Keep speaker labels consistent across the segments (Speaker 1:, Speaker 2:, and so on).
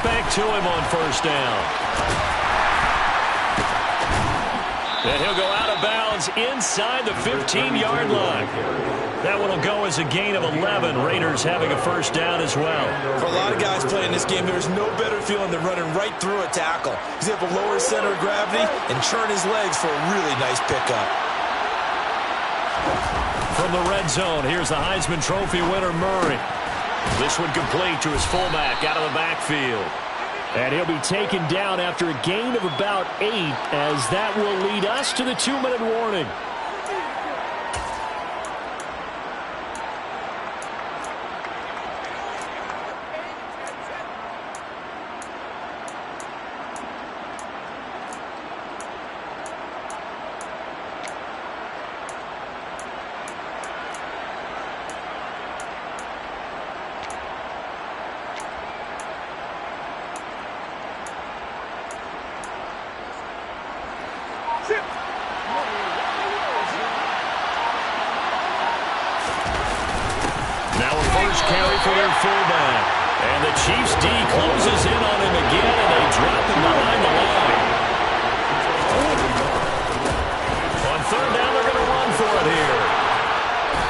Speaker 1: back to him on first down. And he'll go out of bounds inside the 15-yard line. That one will go as a gain of 11. Raiders having a first down as well.
Speaker 2: For a lot of guys playing this game, there's no better feeling than running right through a tackle. He's able to lower his center of gravity and churn his legs for a really nice pickup.
Speaker 1: From the red zone, here's the Heisman Trophy winner, Murray. This one complete to his fullback out of the backfield. And he'll be taken down after a gain of about 8, as that will lead us to the 2-minute warning. Now a first carry for their fullback. And the Chiefs D closes in on him again, and they drop him behind the line. On third down, they're going to run for it here.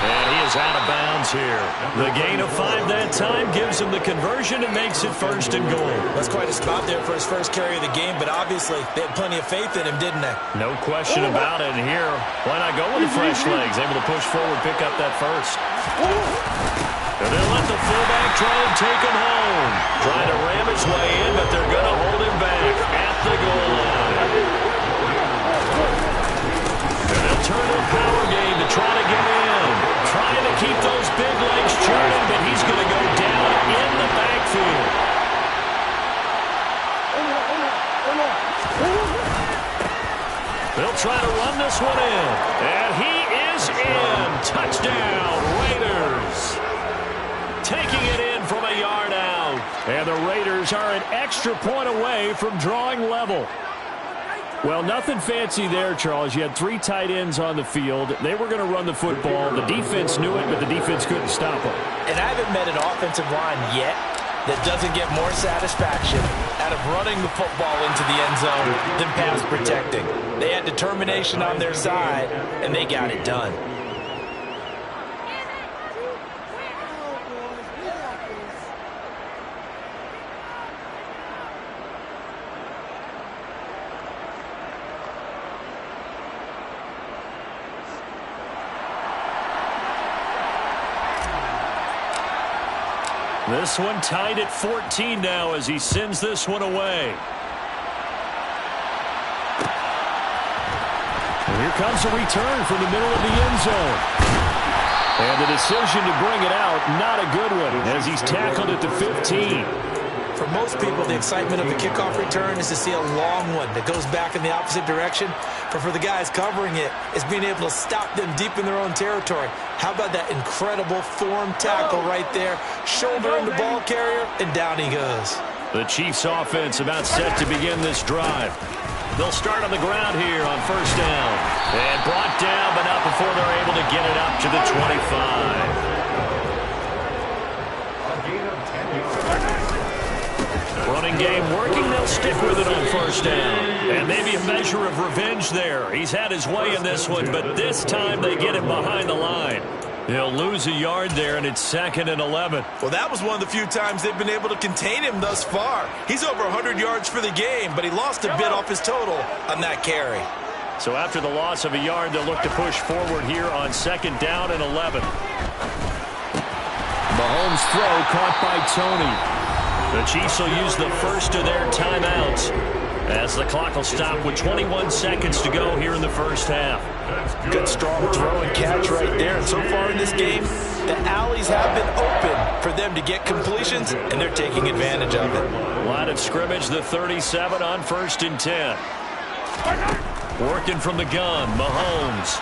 Speaker 1: And he is out of bounds here. The gain of 5 that time gives him the conversion and makes it first and goal.
Speaker 2: That's quite a spot there for his first carry of the game, but obviously they had plenty of faith in him, didn't they?
Speaker 1: No question about it. And here, why not go with the fresh legs? Able to push forward, pick up that first. And they'll let the fullback try and take him home. Trying to ram his way in, but they're going to hold him back at the goal line. And they'll turn to a power game to try to get in. Trying to keep those big legs churning, but he's going to go down in the backfield. They'll try to run this one in. And he is in. Touchdown, Raiders. Taking it in from a yard out. And the Raiders are an extra point away from drawing level. Well, nothing fancy there, Charles. You had 3 tight ends on the field. They were going to run the football. The defense knew it, but the defense couldn't stop them.
Speaker 2: And I haven't met an offensive line yet that doesn't get more satisfaction out of running the football into the end zone than pass protecting. They had determination on their side, and they got it done.
Speaker 1: This one tied at 14 now as he sends this one away. And here comes a return from the middle of the end zone. And the decision to bring it out, not a good one, as he's tackled at the 15.
Speaker 2: For most people, the excitement of the kickoff return is to see a long one that goes back in the opposite direction. But for the guys covering it, it's being able to stop them deep in their own territory. How about that incredible form tackle right there? Shouldering the ball carrier, and down he goes.
Speaker 1: The Chiefs offense about set to begin this drive. They'll start on the ground here on first down. And brought down, but not before they're able to get it up to the 25. Running game working, they'll stick with it on first down. And maybe a measure of revenge there. He's had his way in this one, but this time they get him behind the line. He'll lose a yard there, and it's 2nd and 11.
Speaker 2: Well, that was one of the few times they've been able to contain him thus far. He's over 100 yards for the game, but he lost a bit off his total on that carry.
Speaker 1: So after the loss of a yard, they'll look to push forward here on 2nd down and 11. Mahomes' throw caught by Tony. The Chiefs will use the first of their timeouts as the clock will stop with 21 seconds to go here in the first half.
Speaker 2: Good strong throw and catch right there. And so far in this game, the alleys have been open for them to get completions, and they're taking advantage of it.
Speaker 1: Line of scrimmage, the 37 on 1st and 10. Working from the gun, Mahomes.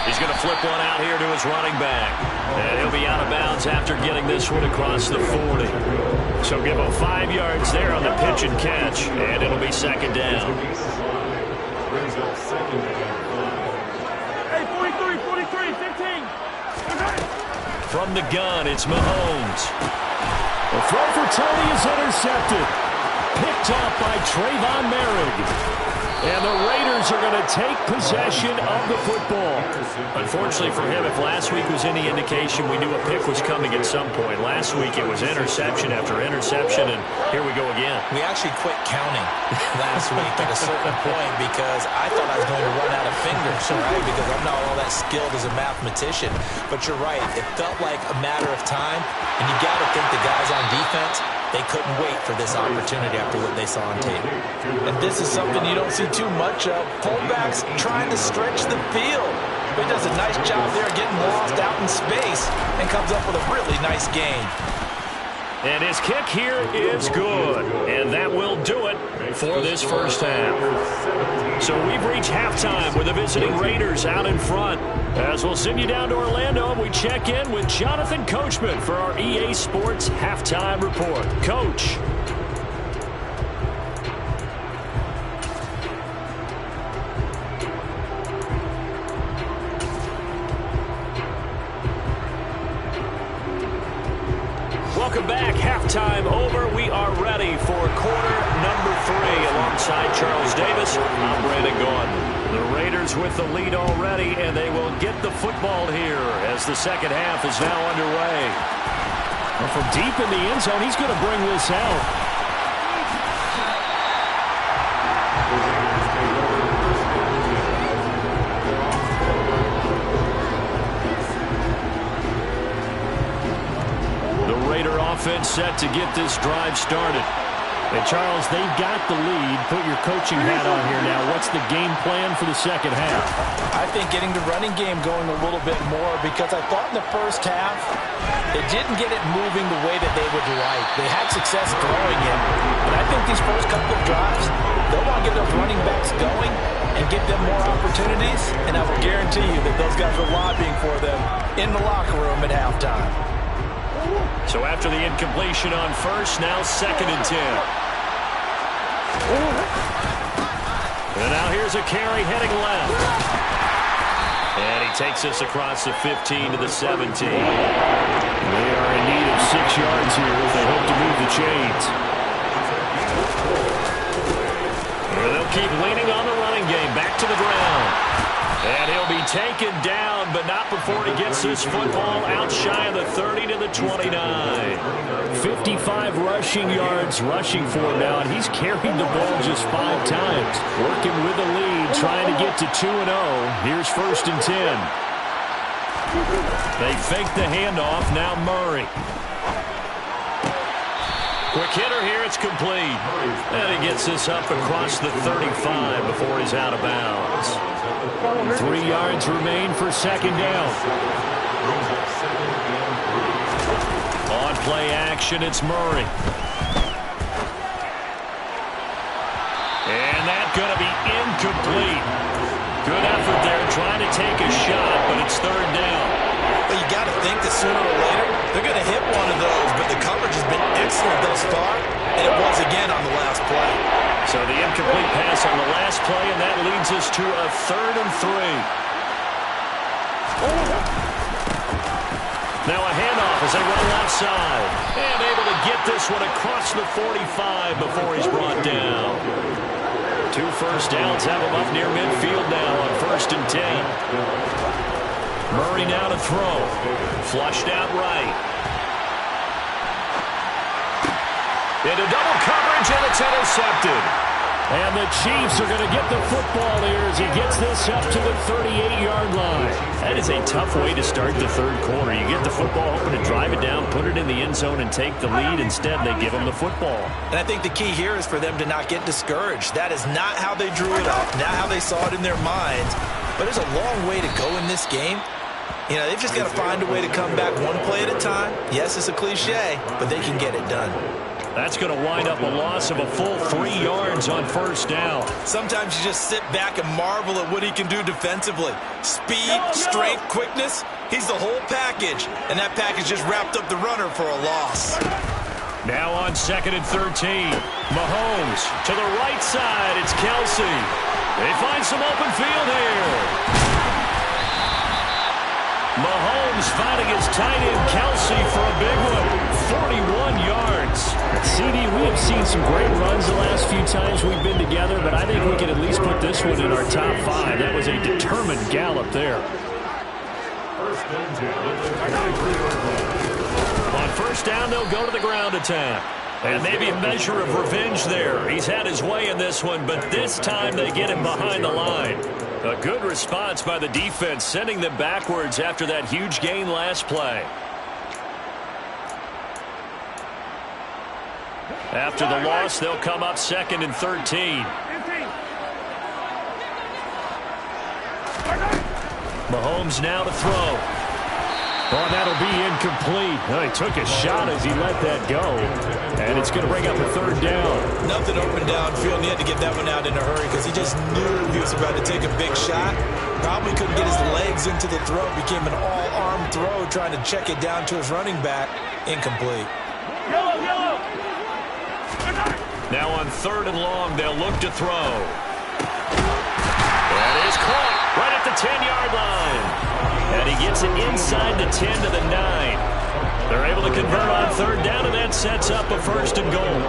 Speaker 1: He's going to flip one out here to his running back. And he'll be out of bounds after getting this one across the 40. So give him 5 yards there on the pitch and catch, and it'll be 2nd down.
Speaker 3: Hey, 43, 15.
Speaker 1: From the gun, it's Mahomes. The throw for Tony is intercepted. Picked off by Trayvon Merrick. And the Raiders are going to take possession of the football. Unfortunately for him, if last week was any indication, we knew a pick was coming at some point. Last week it was interception after interception, and here we go again.
Speaker 2: We actually quit counting last week at a certain point because I thought I was going to run out of fingers, right? Because I'm not all that skilled as a mathematician. But you're right. It felt like a matter of time, and you got to think the guys on defense, they couldn't wait for this opportunity after what they saw on tape. And this is something you don't see too much of. Fullbacks trying to stretch the field. But he does a nice job there getting lost out in space and comes up with a really nice gain.
Speaker 1: And his kick here is good. And that will do it for this first half. So we've reached halftime with the visiting Raiders out in front. As we'll send you down to Orlando, and we check in with Jonathan Coachman for our EA Sports Halftime Report. Coach. Welcome back. Halftime over. We are ready for quarter number 3. Alongside Charles Davis, I'm Brandon Gaudin. The Raiders with the lead already, and they will get the football here as the second half is now underway. Well, from deep in the end zone, he's going to bring this out. Offense set to get this drive started. And Charles, they've got the lead. Put your coaching hat on here now. What's the game plan for the second half?
Speaker 2: I think getting the running game going a little bit more, because I thought in the first half they didn't get it moving the way that they would like. They had success throwing it, but I think these first couple of drives, they'll want to get those running backs going and give them more opportunities, and I will guarantee you that those guys are lobbying for them in the locker room at halftime.
Speaker 1: So after the incompletion on first, now 2nd and 10. And now here's a carry heading left. And he takes us across the 15 to the 17. They are in need of 6 yards here if they hope to move the chains. And they'll keep leaning on the running game. Back to the ground. And he'll be taken down, but not before he gets this football out shy of the 30 to the 29. 55 rushing yards rushing for him now, and he's carried the ball just 5 times. Working with the lead, trying to get to 2-0. Here's 1st and 10. They fake the handoff, now Murray. Quick hitter here, it's complete. And he gets this up across the 35 before he's out of bounds. 3 yards remain for 2nd down. On play action, it's Murray. And that's going to be incomplete. Good effort there trying to take a shot, but it's 3rd down.
Speaker 2: Well, you got to think that sooner or later they're going to hit one of those, but the coverage has been excellent thus far, and it was again on the last play.
Speaker 1: So the incomplete pass on the last play, and that leads us to a 3rd and 3. Now a handoff as they run left side. And able to get this one across the 45 before he's brought down. 2 first downs have him up near midfield now on 1st and 10. Murray now to throw. Flushed out right. Into double coverage, and it's intercepted. And the Chiefs are going to get the football here as he gets this up to the 38-yard line. That is a tough way to start the 3rd quarter. You get the football, hoping to drive it down, put it in the end zone, and take the lead. Instead, they give him the football.
Speaker 2: And I think the key here is for them to not get discouraged. That is not how they drew it up, not how they saw it in their minds. But there's a long way to go in this game. You know, they've just got to find a way to come back one play at a time. Yes, it's a cliche, but they can get it done.
Speaker 1: That's going to wind up a loss of a full 3 yards on 1st down.
Speaker 2: Sometimes you just sit back and marvel at what he can do defensively. Speed, strength, quickness, he's the whole package. And that package just wrapped up the runner for a loss.
Speaker 1: Now on 2nd and 13. Mahomes to the right side. It's Kelsey. They find some open field here. Mahomes finding his tight end Kelsey for a big one. 41 yards. CD, we have seen some great runs the last few times we've been together, but I think we can at least put this one in our top 5. That was a determined gallop there. On first down, they'll go to the ground attack. And maybe a measure of revenge there. He's had his way in this one, but this time they get him behind the line. A good response by the defense, sending them backwards after that huge gain last play. After the loss, they'll come up 2nd and 13. Mahomes now to throw. Oh, that'll be incomplete. Oh, he took a shot as he let that go. And it's going to bring up a 3rd down.
Speaker 2: Nothing open downfield, and he had to get that one out in a hurry because he just knew he was about to take a big shot. Probably couldn't get his legs into the throw. Became an all-arm throw, trying to check it down to his running back. Incomplete.
Speaker 1: Now on 3rd and long, they'll look to throw. That is caught right at the 10-yard line. And he gets it inside the 10 to the 9. They're able to convert on 3rd down, and that sets up a 1st and goal.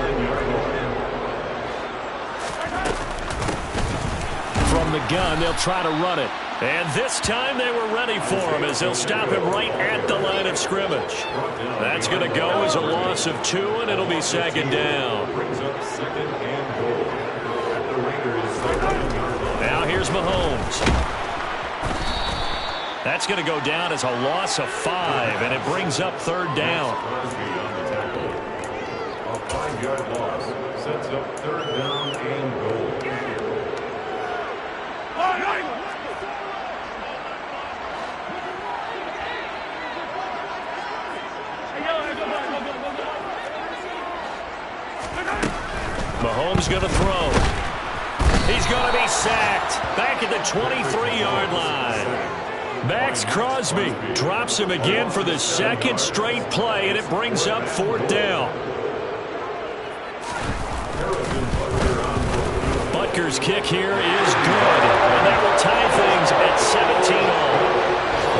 Speaker 1: From the gun, they'll try to run it. And this time they were ready for him as they'll stop him right at the line of scrimmage. That's going to go as a loss of 2, and it'll be 2nd down. Now here's Mahomes. That's going to go down as a loss of 5, and it brings up 3rd down.
Speaker 3: A 5-yard loss sets up 3rd down and goal.
Speaker 1: Mahomes going to throw. He's going to be sacked back at the 23-yard line. Max Crosby drops him again for the 2nd straight play, and it brings up 4th down. Butker's kick here is good, and that will tie things at 17-all.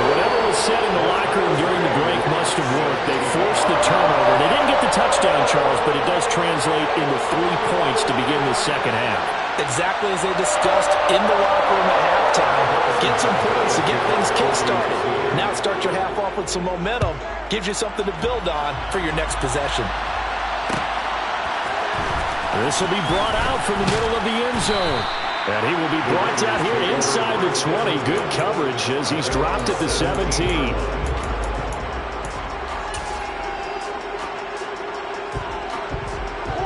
Speaker 1: Whatever was said in the locker room during the break must have worked. They forced the turnover. They didn't get the touchdown, Charles, but it does translate into 3 points to begin the 2nd half.
Speaker 2: Exactly as they discussed in the locker room at halftime. Get some points to get things kick-started. Now start your half off with some momentum. Gives you something to build on for your next possession.
Speaker 1: This will be brought out from the middle of the end zone. And he will be brought down here inside the 20. Good coverage as he's dropped at the 17.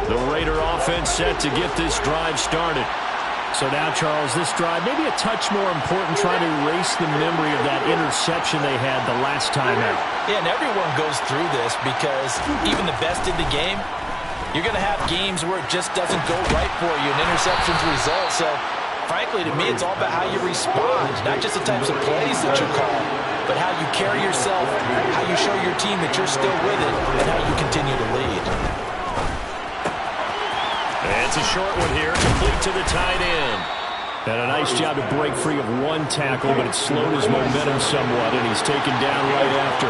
Speaker 1: The Raider offense set to get this drive started. So now, Charles, this drive maybe a touch more important, trying to erase the memory of that interception they had the last time out.
Speaker 2: Yeah, and everyone goes through this because even the best in the game, you're going to have games where it just doesn't go right for you, and interceptions result. So, frankly, to me, it's all about how you respond, not just the types of plays that you call, but how you carry yourself, how you show your team that you're still with it, and how you continue to lead.
Speaker 1: It's a short one here, complete to the tight end. And a nice job to break free of one tackle, but it slowed his momentum somewhat, and he's taken down right after.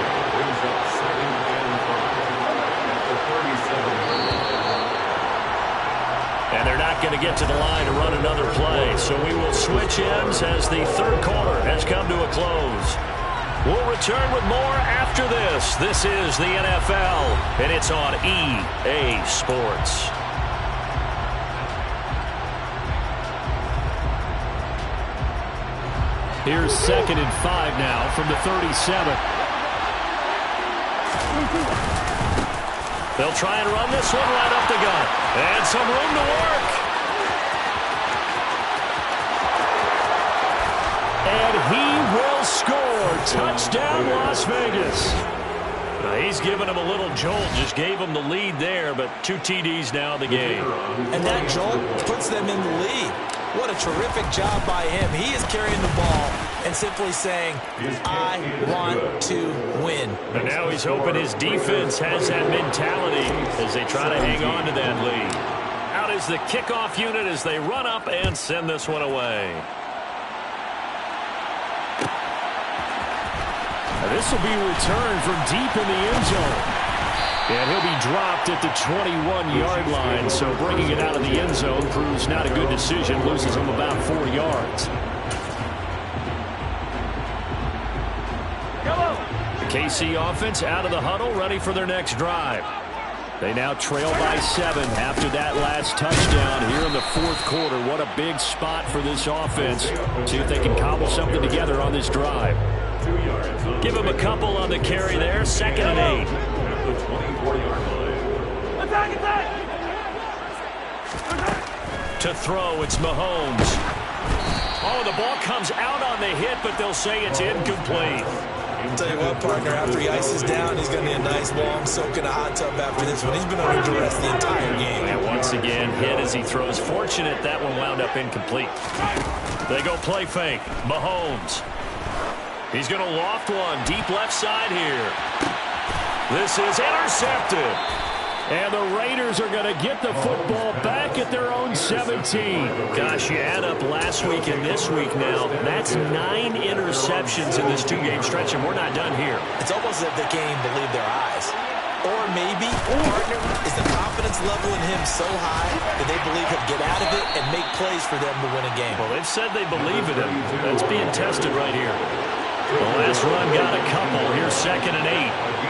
Speaker 1: And they're not going to get to the line to run another play, so we will switch ends as the 3rd quarter has come to a close. We'll return with more after this. This is the NFL, and it's on EA Sports. Here's 2nd and 5 now from the 37. They'll try and run this one right up the gut. And some room to work. And he will score. Touchdown, Las Vegas. Now he's given him a little jolt. Just gave him the lead there, but 2 TDs now in the game.
Speaker 2: And that jolt puts them in the lead. What a terrific job by him. He is carrying the ball and simply saying, I want to win.
Speaker 1: And now he's hoping his defense has that mentality as they try to hang on to that lead. Out is the kickoff unit as they run up and send this one away. This will be returned from deep in the end zone. And he'll be dropped at the 21-yard line, so bringing it out of the end zone proves not a good decision, loses him about 4 yards. The KC offense out of the huddle, ready for their next drive. They now trail by 7 after that last touchdown here in the fourth quarter. What a big spot for this offense. See if they can cobble something together on this drive. Give him a couple on the carry there. 2nd and 8. To throw, it's Mahomes. Oh, the ball comes out on the hit, but they'll say it's incomplete.
Speaker 2: I'll tell you what, partner, after he ices down, he's going to need a nice long soak in a hot tub after this one. He's been under duress the entire game.
Speaker 1: And once again, hit as he throws. Fortunate that one wound up incomplete. They go play fake. Mahomes. He's going to loft one deep left side here. This is intercepted. And the Raiders are going to get the football back at their own 17. Gosh, you add up last week and this week now. That's 9 interceptions in this 2-game stretch, and we're not done here.
Speaker 2: It's almost as if they can't even believe their eyes. Or maybe, partner, is the confidence level in him so high that they believe he'll get out of it and make plays for them to win a game.
Speaker 1: Well, they've said they believe in him. That's being tested right here. The last run got a couple. Here's 2nd and 8.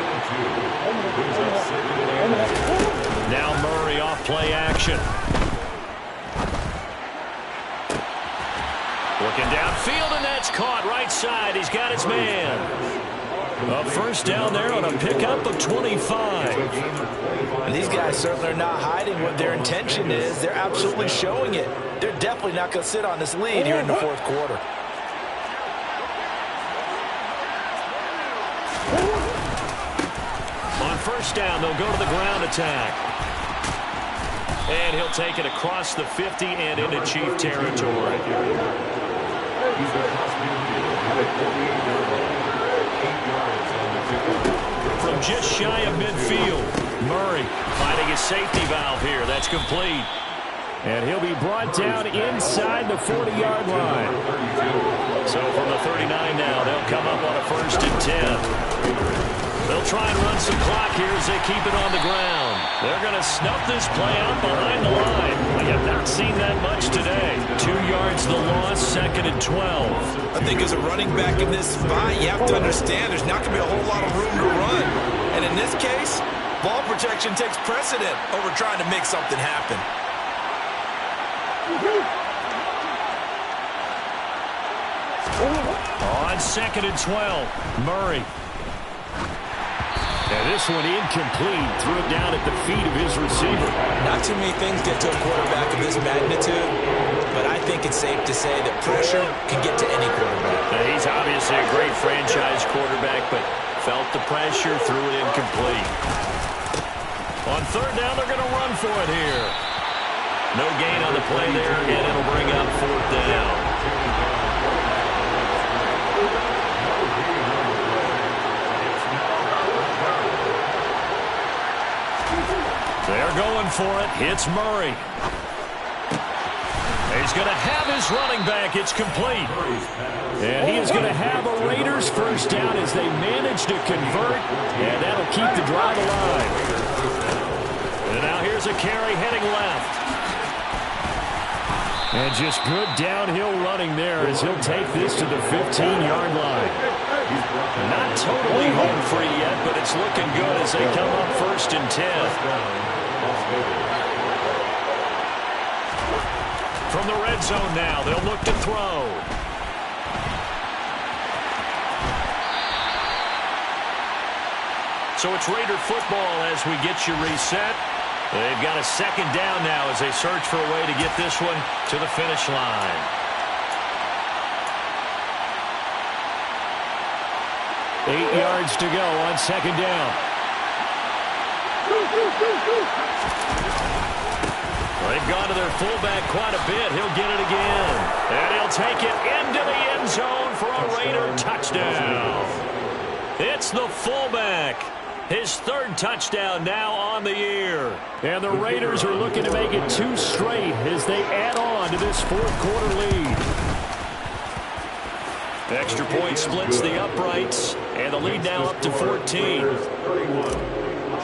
Speaker 1: Now Murray off play action. Looking downfield, and that's caught right side. He's got his man. A first down there on a pickup of 25.
Speaker 2: And these guys certainly are not hiding what their intention is. They're absolutely showing it. They're definitely not going to sit on this lead here in the fourth quarter.
Speaker 1: On first down, they'll go to the ground attack. And he'll take it across the 50 and into Chief territory. From just shy of midfield, Murray finding his safety valve here. That's complete. And he'll be brought down inside the 40-yard line. So from the 39 now, they'll come up on a 1st and 10. They'll try and run some clock here as they keep it on the ground. They're going to snuff this play out behind the line. We have not seen that much today. 2 yards the loss, 2nd and 12.
Speaker 2: I think as a running back in this spot, you have to understand there's not going to be a whole lot of room to run. And in this case, ball protection takes precedent over trying to make something happen.
Speaker 1: On 2nd and 12, Murray. And this one incomplete. Threw it down at the feet of his receiver.
Speaker 2: Not too many things get to a quarterback of this magnitude, but I think it's safe to say that pressure can get to any quarterback.
Speaker 1: Now, he's obviously a great franchise quarterback, but felt the pressure, threw it incomplete. On 3rd down, they're going to run for it here. No gain on the play there, and it'll bring up 4th down. They're going for it. It's Murray. He's going to have his running back. It's complete. And he is going to have a Raiders first down as they manage to convert, and that'll keep the drive alive. And now here's a carry heading left. And just good downhill running there as he'll take this to the 15-yard line. Not totally home free yet, but it's looking good as they come up 1st and 10. From the red zone now, they'll look to throw. So it's Raider football as we get you reset. They've got a 2nd down now as they search for a way to get this one to the finish line. Eight yards to go on 2nd down. They've gone to their fullback quite a bit. He'll get it again. And he'll take it into the end zone for a Raider touchdown. It's the fullback. His 3rd touchdown now on the year. And the Raiders are looking to make it 2 straight as they add on to this 4th quarter lead. Extra point splits the uprights, and the lead now up to 14.
Speaker 3: 31,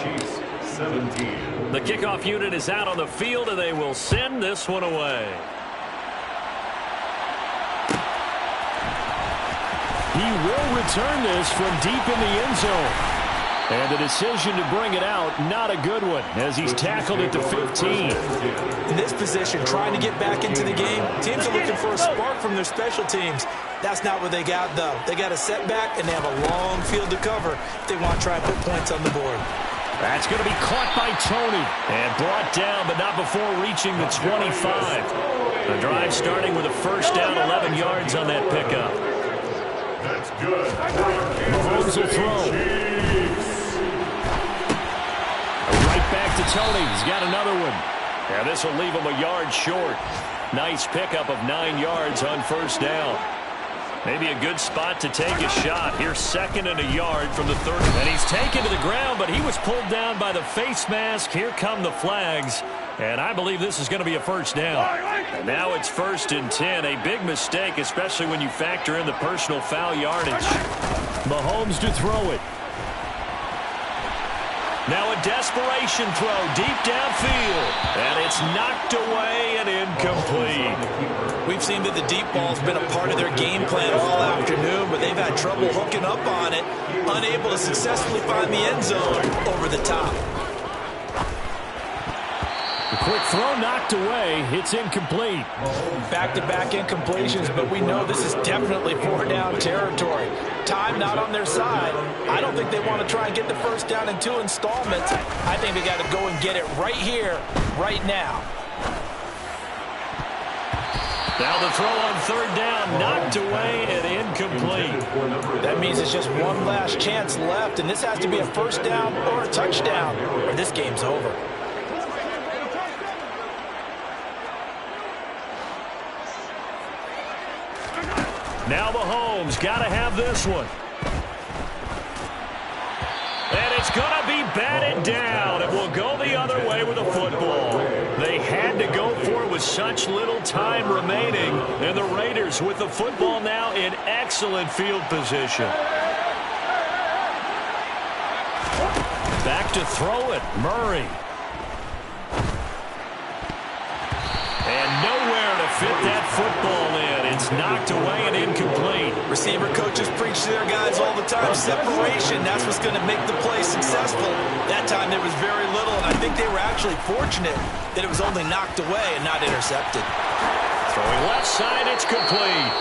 Speaker 3: Chiefs. 17.
Speaker 1: The kickoff unit is out on the field, and they will send this one away. He will return this from deep in the end zone. And the decision to bring it out, not a good one, as he's tackled at the 15.
Speaker 2: In this position, trying to get back into the game, teams are looking for a spark from their special teams. That's not what they got, though. They got a setback, and they have a long field to cover if they want to try and put points on the board.
Speaker 1: That's going to be caught by Tony and brought down, but not before reaching the 25. The drive starting with a first down, 11 yards on that pickup.
Speaker 3: That's good.
Speaker 1: Mahomes will throw. Right back to Tony. He's got another one. Yeah, this will leave him a yard short. Nice pickup of 9 yards on first down. Maybe a good spot to take a shot. Here's second and a yard from the 30. And he's taken to the ground, but he was pulled down by the face mask. Here come the flags. And I believe this is going to be a first down. And now it's 1st and 10. A big mistake, especially when you factor in the personal foul yardage. Mahomes to throw it. Now a desperation throw deep downfield. And it's knocked away and incomplete.
Speaker 2: We've seen that the deep ball's been a part of their game plan all afternoon, but they've had trouble hooking up on it, unable to successfully find the end zone over the top.
Speaker 1: The quick throw knocked away. It's incomplete.
Speaker 2: Back-to-back incompletions, but we know this is definitely 4-down territory. Time not on their side. I don't think they want to try and get the first down in 2 installments. I think they got to go and get it right here, right now.
Speaker 1: Now the throw on 3rd down, knocked away and incomplete.
Speaker 2: That means it's just one last chance left, and this has to be a first down or a touchdown, or this game's over.
Speaker 1: Now Mahomes got to have this one. And it's going to be batted down. It will go the other way with a football. They had to go for it with such little time remaining. And the Raiders with the football now in excellent field position. Back to throw it, Murray. And nowhere to fit that football in. It's knocked away and incomplete.
Speaker 2: Receiver coaches preach to their guys all the time. Separation, that's what's going to make the play successful. That time there was very little, and I think they were actually fortunate that it was only knocked away and not intercepted.
Speaker 1: Throwing left side, it's complete.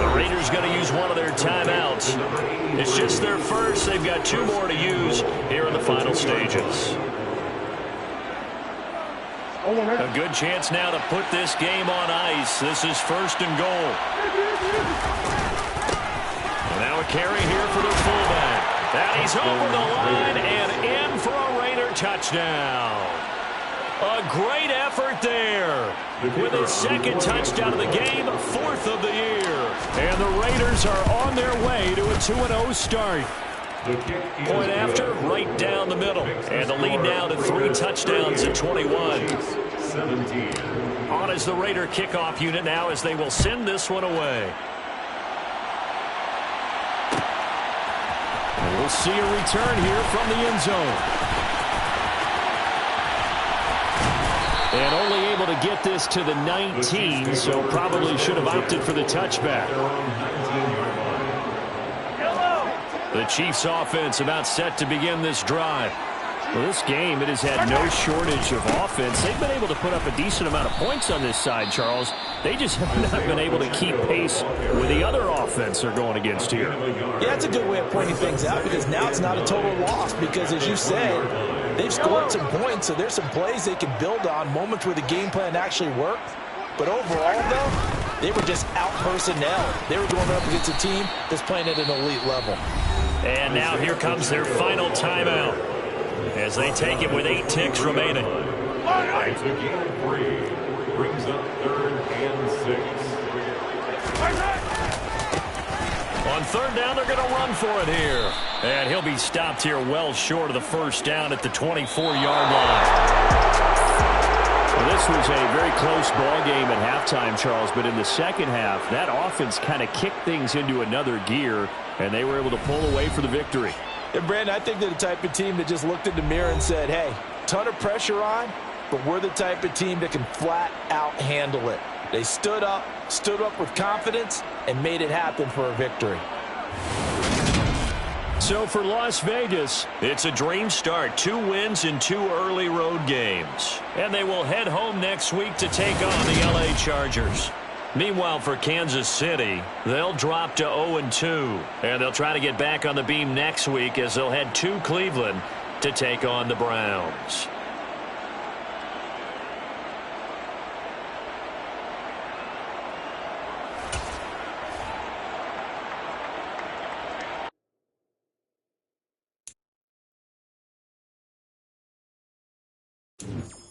Speaker 1: The Raiders going to use one of their timeouts. It's just their first. They've got 2 more to use here in the final stages. A good chance now to put this game on ice. This is 1st and goal. And now a carry here for the fullback. And he's over the line and in for a Raider touchdown. A great effort there. With his 2nd touchdown of the game, 4th of the year. And the Raiders are on their way to a 2-0 start. Point after, right down the middle. And the lead now to 3 touchdowns at 21.
Speaker 3: 17.
Speaker 1: On is the Raider kickoff unit now as they will send this one away. And we'll see a return here from the end zone. And only able to get this to the 19, so probably should have opted for the touchback. The Chiefs offense about set to begin this drive. Well, this game, it has had no shortage of offense. They've been able to put up a decent amount of points on this side, Charles. They just have not been able to keep pace with the other offense they're going against here.
Speaker 2: Yeah, that's a good way of pointing things out because now it's not a total loss because, as you said, they've scored some points, so there's some plays they can build on, moments where the game plan actually worked. But overall, though, they were just out personnel. They were going up against a team that's playing at an elite level.
Speaker 1: And now here comes their final timeout as they take it with 8 ticks remaining.
Speaker 3: It's a game 3. Brings up 3rd and 6.
Speaker 1: On 3rd down, they're going to run for it here. And he'll be stopped here well short of the first down at the 24-yard line. Well, this was a very close ball game at halftime, Charles, but in the second half, that offense kind of kicked things into another gear, and they were able to pull away for the victory.
Speaker 2: And Brandon, I think they're the type of team that just looked in the mirror and said, hey, ton of pressure on, but we're the type of team that can flat out handle it. They stood up with confidence, and made it happen for a victory.
Speaker 1: So for Las Vegas, it's a dream start. 2 wins in 2 early road games. And they will head home next week to take on the LA Chargers. Meanwhile, for Kansas City, they'll drop to 0-2. And they'll try to get back on the beam next week as they'll head to Cleveland to take on the Browns.
Speaker 4: You